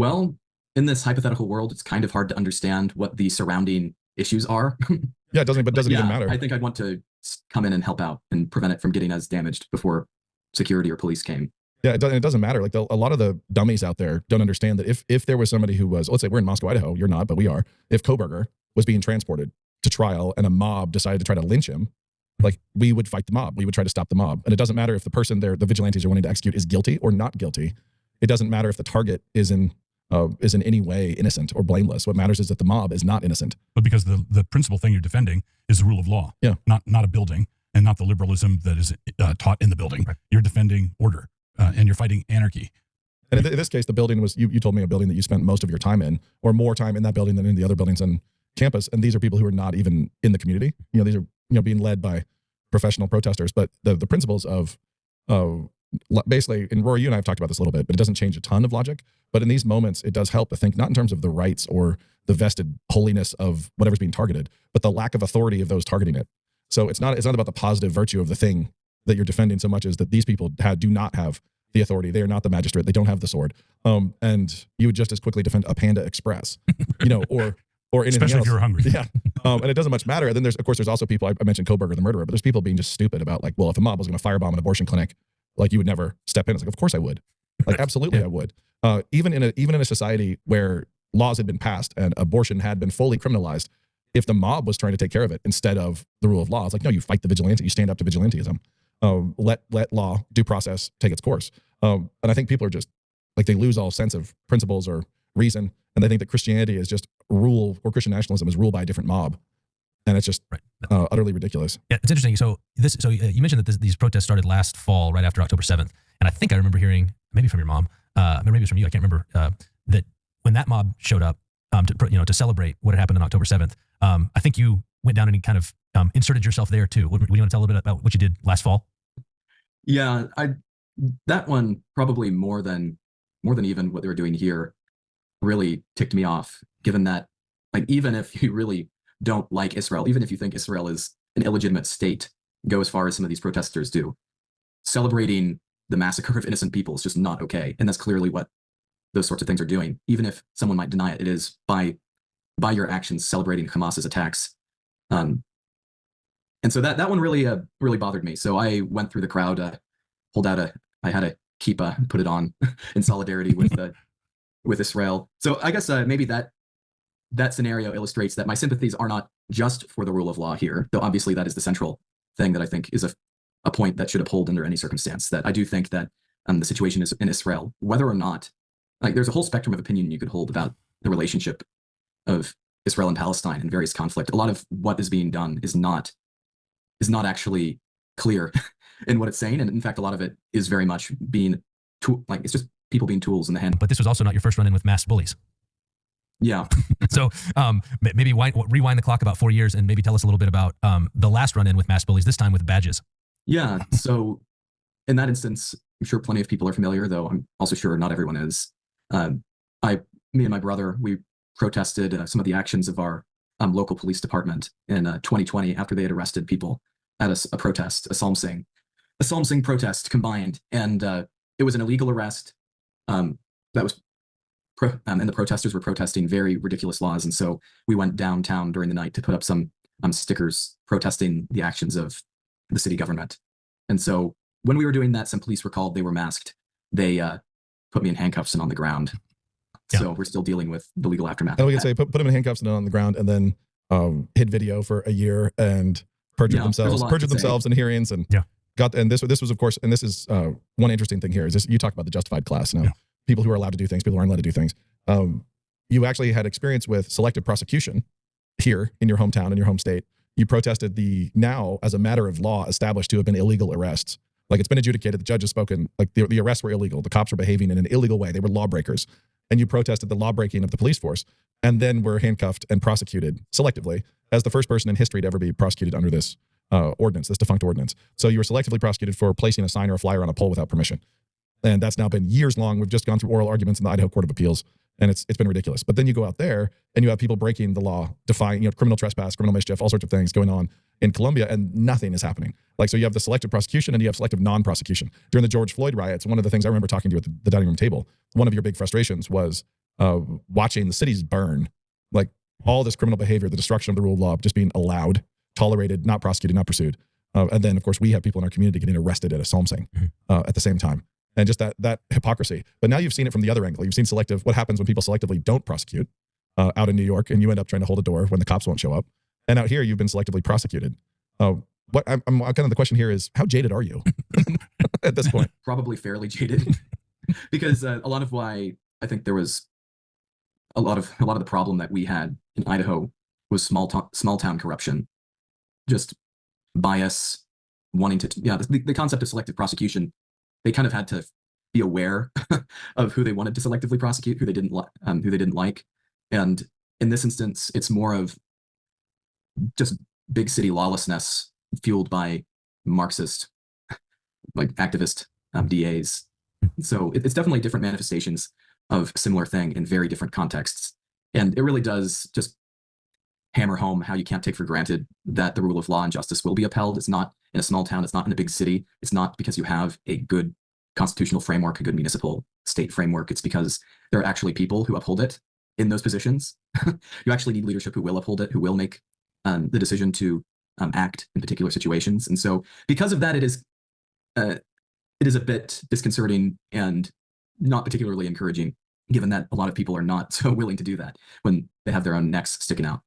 Well, in this hypothetical world, it's kind of hard to understand what the surrounding issues are. Yeah, it doesn't, but doesn't even Yeah, matter. I think I'd want to come in and help out and prevent it from getting as damaged before security or police came. Yeah, it doesn't matter. Like a lot of the dummies out there don't understand that if there was somebody who was, let's say we're in Moscow, Idaho, you're not, but we are. If Koberger was being transported to trial and a mob decided to try to lynch him, like we would fight the mob. We would try to stop the mob. And it doesn't matter if the person there, the vigilantes are wanting to execute is guilty or not guilty. It doesn't matter if the target is in any way innocent or blameless. What matters is that the mob is not innocent. But because the principal thing you're defending is the rule of law, yeah, not a building and not the liberalism that is taught in the building. Right. You're defending order and you're fighting anarchy. And in this case, the building was, you told me, a building that you spent most of your time in, or more time in that building than in the other buildings on campus. And these are people who are not even in the community. These are being led by professional protesters. But the principles of basically, and Rory, you and I have talked about this a little bit, but it doesn't change a ton of logic. But in these moments, it does help to think not in terms of the rights or the vested holiness of whatever's being targeted, but the lack of authority of those targeting it. So it's not about the positive virtue of the thing that you're defending so much as that these people do not have the authority. They are not the magistrate. They don't have the sword. And you would just as quickly defend a Panda Express, or anything especially else. if you're hungry. Yeah. And it doesn't much matter. And then there's also people, I mentioned Koberger, the murderer, but there's people being just stupid about like, well, if a mob was going to firebomb an abortion clinic, like you would never step in. It's like, of course I would. Like, absolutely I would. Even in a society where laws had been passed and abortion had been fully criminalized, if the mob was trying to take care of it instead of the rule of law, it's like, no, you fight the vigilante, you stand up to vigilantism. Let law, due process take its course. And I think people are just like, they lose all sense of principles or reason. And they think that Christianity is just rule, or Christian nationalism is ruled by a different mob. And it's just utterly ridiculous. Yeah, it's interesting. So you mentioned that these protests started last fall, right after October 7th. And I think I remember hearing, maybe from your mom, maybe it was from you, I can't remember, that when that mob showed up to celebrate what had happened on October 7th, I think you went down and kind of inserted yourself there too. Would you want to tell a little bit about what you did last fall? Yeah, that one probably more than even what they were doing here really ticked me off, given that, like, even if you really don't like Israel, even if you think Israel is an illegitimate state, go as far as some of these protesters do, celebrating the massacre of innocent people is just not okay. And that's clearly what those sorts of things are doing. Even if someone might deny it, it is by your actions celebrating Hamas's attacks. And so that one really bothered me. So I went through the crowd, I had a kippah, put it on in solidarity with Israel. So I guess maybe that scenario illustrates that my sympathies are not just for the rule of law here, though obviously that is the central thing that I think is a point that should uphold under any circumstance. That I do think that the situation is in Israel, whether or not, like, there's a whole spectrum of opinion you could hold about the relationship of Israel and Palestine in various conflict. A lot of what is being done is not actually clear in what it's saying, and in fact, a lot of it is very much being it's just people being tools in the hand. But this was also not your first run-in with masked bullies. Yeah. So maybe rewind the clock about 4 years and maybe tell us a little bit about the last run-in with masked bullies, this time with badges. Yeah. So in that instance, I'm sure plenty of people are familiar, though I'm also sure not everyone is. Me and my brother, we protested some of the actions of our local police department in 2020 after they had arrested people at a protest, a psalm sing protest combined, and it was an illegal arrest. And the protesters were protesting very ridiculous laws, and so we went downtown during the night to put up some stickers protesting the actions of the city government. And so when we were doing that, some police were called. They were masked. They put me in handcuffs and on the ground. Yeah. So we're still dealing with the legal aftermath. And we can say put them in handcuffs and on the ground, and then hid video for a year and perjured themselves in hearings, and this was, of course, and this is one interesting thing here is this: you talk about the justified class. Now, people who are allowed to do things, people who aren't allowed to do things. You actually had experience with selective prosecution here in your hometown, in your home state. You protested the now, as a matter of law, established to have been illegal arrests. Like, it's been adjudicated, the judge has spoken, like the arrests were illegal. The cops were behaving in an illegal way. They were lawbreakers. And you protested the lawbreaking of the police force, and then were handcuffed and prosecuted selectively as the first person in history to ever be prosecuted under this ordinance, this defunct ordinance. So you were selectively prosecuted for placing a sign or a flyer on a pole without permission. And that's now been years long. We've just gone through oral arguments in the Idaho Court of Appeals, and it's been ridiculous. But then you go out there and you have people breaking the law, defying, criminal trespass, criminal mischief, all sorts of things going on in Colombia, and nothing is happening. Like, so you have the selective prosecution and you have selective non-prosecution. During the George Floyd riots, one of the things I remember talking to you at the dining room table, one of your big frustrations was watching the cities burn, like all this criminal behavior, the destruction of the rule of law just being allowed, tolerated, not prosecuted, not pursued. And then, of course, we have people in our community getting arrested at a psalm sing at the same time. And just that hypocrisy. But now you've seen it from the other angle. You've seen Selective, what happens when people selectively don't prosecute out in New York, and you end up trying to hold a door when the cops won't show up. And out here, you've been selectively prosecuted. What I'm kind of the question here is, how jaded are you at this point? Probably fairly jaded, because a lot of why I think there was a lot of the problem that we had in Idaho was small town corruption, just bias, wanting to the concept of selective prosecution. They kind of had to be aware of who they wanted to selectively prosecute, who they didn't like, and in this instance, it's more of just big city lawlessness fueled by Marxist, like activist DAs. So it's definitely different manifestations of a similar thing in very different contexts, and it really does just hammer home how you can't take for granted that the rule of law and justice will be upheld. It's not in a small town. It's not in a big city. It's not because you have a good constitutional framework, a good municipal state framework. It's because there are actually people who uphold it in those positions. You actually need leadership who will uphold it, who will make the decision to act in particular situations. And so because of that, it is a bit disconcerting and not particularly encouraging, given that a lot of people are not so willing to do that when they have their own necks sticking out.